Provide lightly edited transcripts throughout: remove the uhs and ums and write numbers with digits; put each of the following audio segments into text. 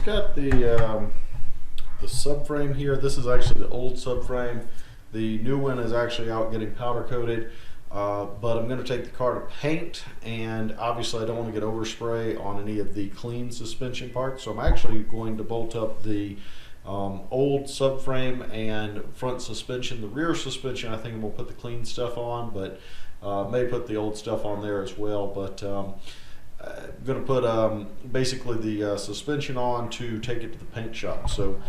got the subframe here. This is actually the old subframe. The new one is actually out getting powder coated. But I'm going to take the car to paint, and obviously I don't want to get overspray on any of the clean suspension parts, so I'm actually going to bolt up the old subframe and front suspension. The rear suspension I think I'm going to put the clean stuff on, but may put the old stuff on there as well. But I'm going to put basically the suspension on to take it to the paint shop. So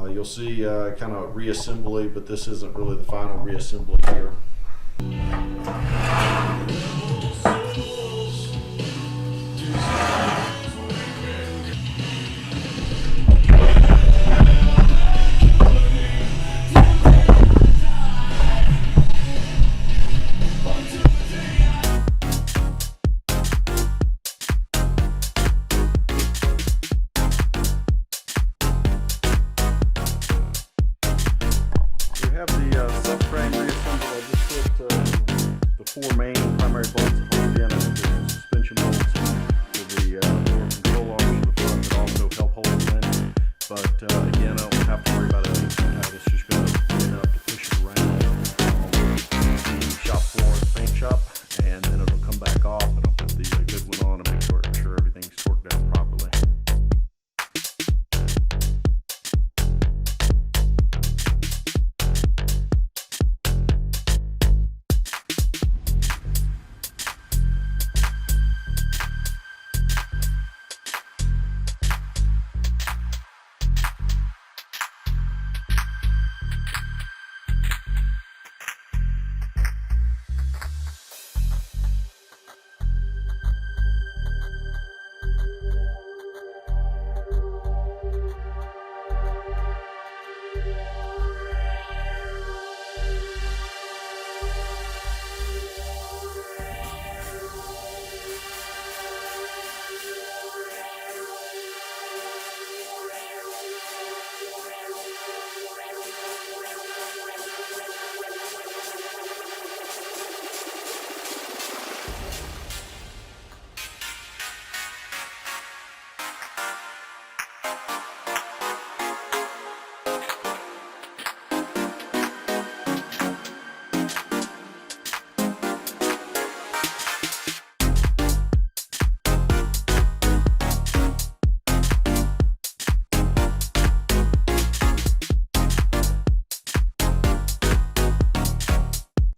you'll see kind of reassembly, but this isn't really the final reassembly here. We have the subframe reassembled. I just put the four main primary bolts that hold in. I think the suspension bolts for the lower control arms for the front that also help hold them in. But again, I don't have to worry about it being too tight. It's just going to get enough to push it around the shop floor at the paint shop, and then it'll come back off, and I'll put the good one on and make sure everything's torqued down properly.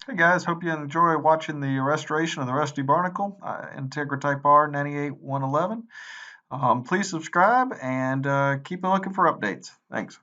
Hey guys, hope you enjoy watching the restoration of the rusty Barnacle, Integra Type R 98111. Please subscribe and keep looking for updates. Thanks.